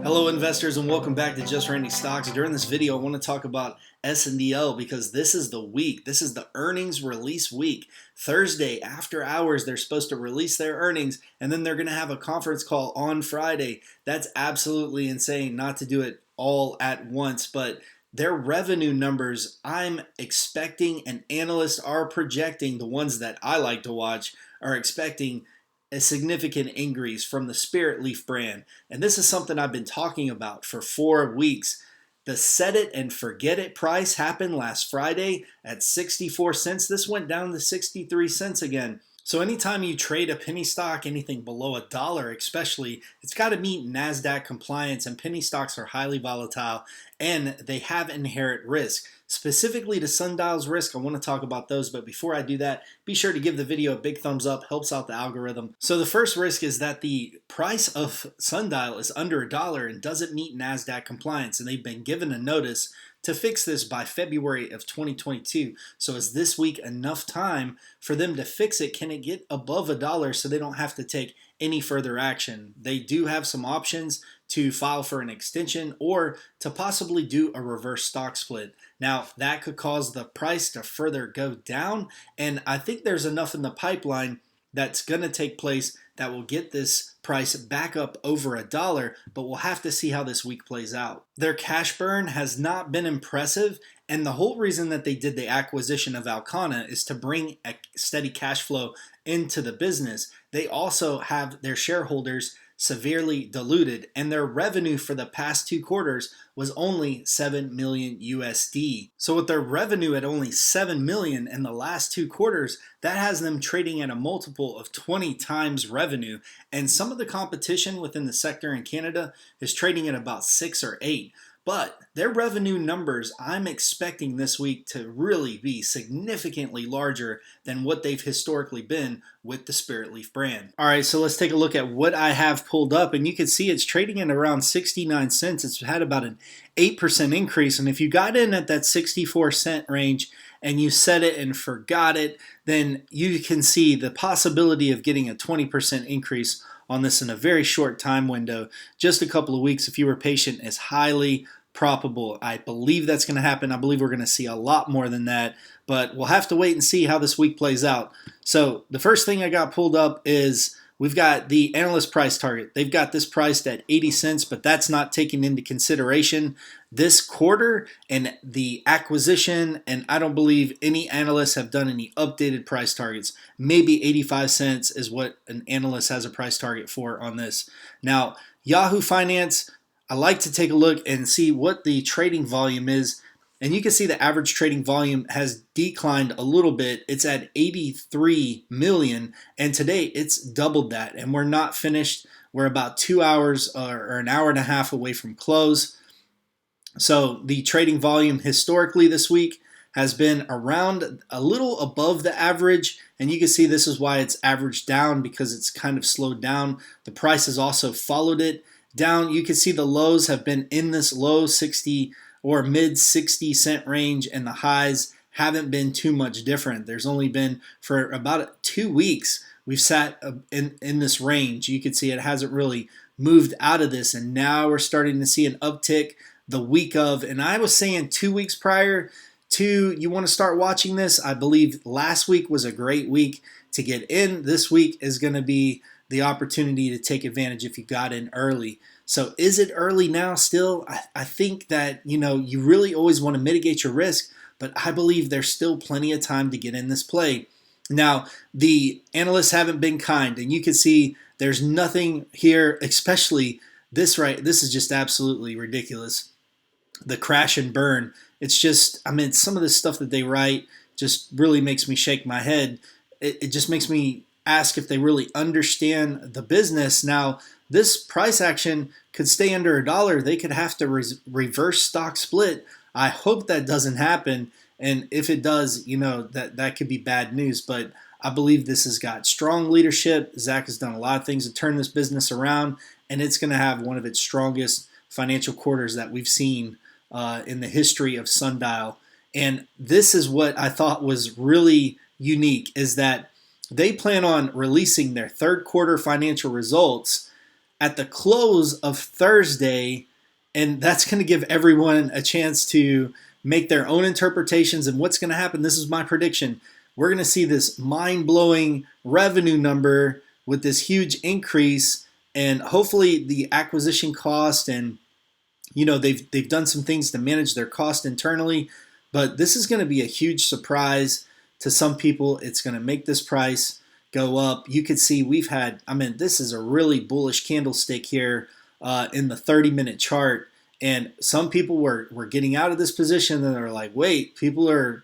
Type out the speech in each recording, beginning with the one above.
Hello investors and welcome back to Just Randy Stocks. During this video I want to talk about SNDL because this is the week. This is the earnings release week. Thursday after hours they're supposed to release their earnings and then they're going to have a conference call on Friday. That's absolutely insane not to do it all at once, but their revenue numbers I'm expecting and analysts are projecting, the ones that I like to watch are expecting a significant increase from the Spirit Leaf brand. And this is something I've been talking about for 4 weeks. The set it and forget it price happened last Friday at 64 cents. This went down to 63 cents again. So anytime you trade a penny stock, anything below $1 especially, it's got to meet NASDAQ compliance, and penny stocks are highly volatile and they have inherent risk. Specifically to Sundial's risk, I want to talk about those, but before I do that, be sure to give the video a big thumbs up, helps out the algorithm. So the first risk is that the price of Sundial is under $1 and doesn't meet NASDAQ compliance, and they've been given a notice to fix this by February of 2022. So is this week enough time for them to fix it? Can it get above $1 so they don't have to take any further action? They do have some options to file for an extension or to possibly do a reverse stock split. Now, that could cause the price to further go down, and I think there's enough in the pipeline that's going to take place that will get this price back up over $1, but we'll have to see how this week plays out. Their cash burn has not been impressive, and the whole reason that they did the acquisition of Alcana is to bring a steady cash flow into the business. They also have their shareholders severely diluted, and their revenue for the past 2 quarters was only 7 million USD. So with their revenue at only 7 million in the last 2 quarters, that has them trading at a multiple of 20 times revenue, and some of the competition within the sector in Canada is trading at about 6 or 8. But their revenue numbers, I'm expecting this week to really be significantly larger than what they've historically been with the Spirit Leaf brand. All right, so let's take a look at what I have pulled up, and you can see it's trading at around 69 cents. It's had about an 8% increase, and if you got in at that 64 cent range and you set it and forgot it, then you can see the possibility of getting a 20% increase on this in a very short time window. Just a couple of weeks, if you were patient, is highly probable. I believe that's going to happen. I believe we're going to see a lot more than that, but we'll have to wait and see how this week plays out. So the first thing I got pulled up is we've got the analyst price target. They've got this priced at 80 cents, but that's not taking into consideration this quarter and the acquisition, and I don't believe any analysts have done any updated price targets. Maybe 85 cents is what an analyst has a price target for on this. Now, Yahoo Finance, I like to take a look and see what the trading volume is, and you can see the average trading volume has declined a little bit. It's at 83 million, and today it's doubled that, and we're not finished. We're about 2 hours or an hour and a half away from close. So the trading volume historically this week has been around a little above the average, and you can see this is why it's averaged down, because it's kind of slowed down. The price has also followed it down. You can see the lows have been in this low 60 or mid 60 cent range, and the highs haven't been too much different. There's only been for about 2 weeks we've sat in this range. You can see it hasn't really moved out of this, and now we're starting to see an uptick the week of, and I was saying 2 weeks prior to you want to start watching this. I believe last week was a great week to get in. This week is going to be the opportunity to take advantage if you got in early. So is it early now still? I think that, you really always want to mitigate your risk, but I believe there's still plenty of time to get in this play. Now, the analysts haven't been kind, and you can see there's nothing here, especially this this is just absolutely ridiculous. The crash and burn. It's just, some of the stuff that they write just really makes me shake my head. It just makes me ask if they really understand the business. Now, this price action could stay under $1. They could have to reverse stock split. I hope that doesn't happen. And if it does, that could be bad news. But I believe this has got strong leadership. Zach has done a lot of things to turn this business around, and it's going to have one of its strongest financial quarters that we've seen in the history of Sundial. And this is what I thought was really unique, is that they plan on releasing their third quarter financial results at the close of Thursday, and that's going to give everyone a chance to make their own interpretations and what's going to happen. This is my prediction. We're going to see this mind-blowing revenue number with this huge increase, and hopefully the acquisition cost, and they've done some things to manage their cost internally, but this is going to be a huge surprise to some people. It's going to make this price go up. You could see this is a really bullish candlestick here in the 30-minute chart, and some people were getting out of this position, and they're like, wait, people are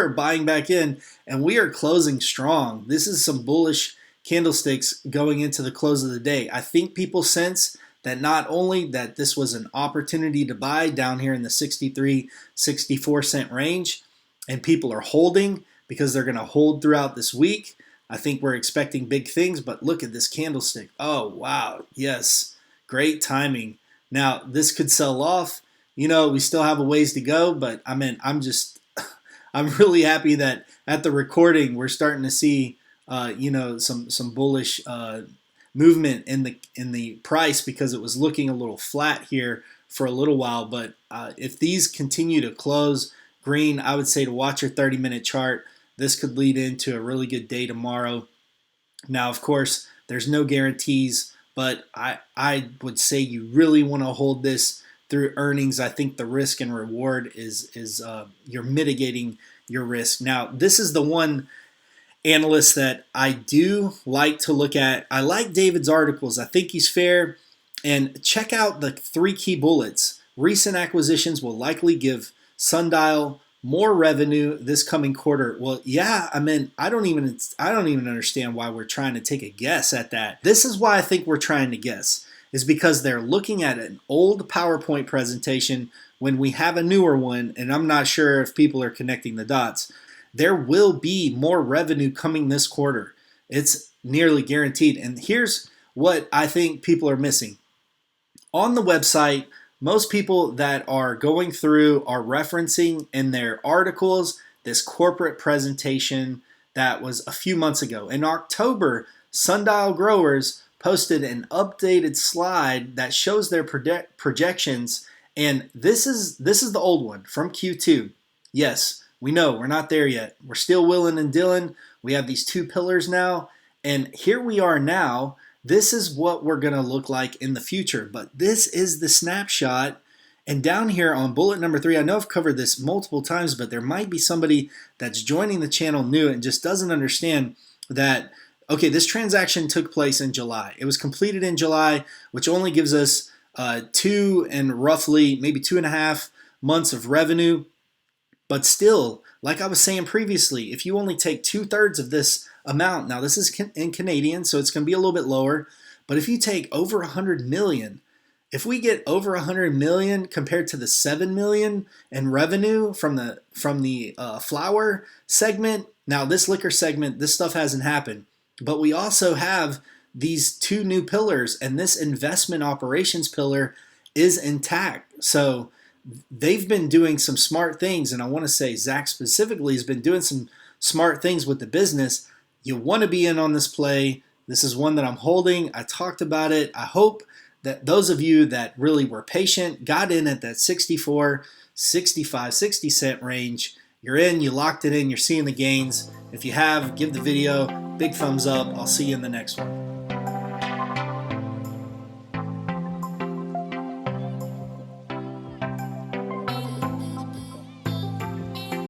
buying back in, and we are closing strong. This is some bullish candlesticks going into the close of the day. I think people sense that not only that this was an opportunity to buy down here in the 63, 64 cent range, and people are holding because they're going to hold throughout this week. I think we're expecting big things, but look at this candlestick. Oh, wow. Yes. Great timing. Now, this could sell off. We still have a ways to go, but I'm really happy that at the recording, we're starting to see, some bullish movement in the price, because it was looking a little flat here for a little while. But if these continue to close green, I would say to watch your 30-minute chart. This could lead into a really good day tomorrow. Now, of course, there's no guarantees, but I would say you really want to hold this through earnings. I think the risk and reward is you're mitigating your risk. Now, this is the one analyst that I do like to look at. I like David's articles. I think he's fair. And check out the 3 key bullets. Recent acquisitions will likely give Sundial more revenue this coming quarter. Well, yeah, I don't even understand why we're trying to take a guess at that. This is why I think we're trying to guess, is because they're looking at an old PowerPoint presentation when we have a newer one, and I'm not sure if people are connecting the dots. There will be more revenue coming this quarter. It's nearly guaranteed. And here's what I think people are missing. On the website, most people that are going through are referencing in their articles this corporate presentation that was a few months ago. In October, Sundial Growers posted an updated slide that shows their projections, and this is the old one from Q2. Yes, we know we're not there yet. We're still willing and dealing. We have these 2 pillars now, and here we are now. This is what we're going to look like in the future, but this is the snapshot. And down here on bullet number 3, I know I've covered this multiple times, but there might be somebody that's joining the channel new and just doesn't understand that, okay, this transaction took place in July. It was completed in July, which only gives us 2 and roughly maybe 2.5 months of revenue. But still, like I was saying previously, if you only take 2/3 of this amount, now this is in Canadian, so it's going to be a little bit lower, but if you take over 100 million, if we get over 100 million compared to the 7 million in revenue from the flower segment, now this liquor segment, this stuff hasn't happened, but we also have these 2 new pillars, and this investment operations pillar is intact. So they've been doing some smart things, and I want to say Zach specifically has been doing some smart things with the business. You want to be in on this play. This is one that I'm holding. I talked about it. I hope that those of you that really were patient got in at that 64, 65, 60 cent range. You're in, you locked it in, you're seeing the gains. If you have, give the video a big thumbs up. I'll see you in the next one.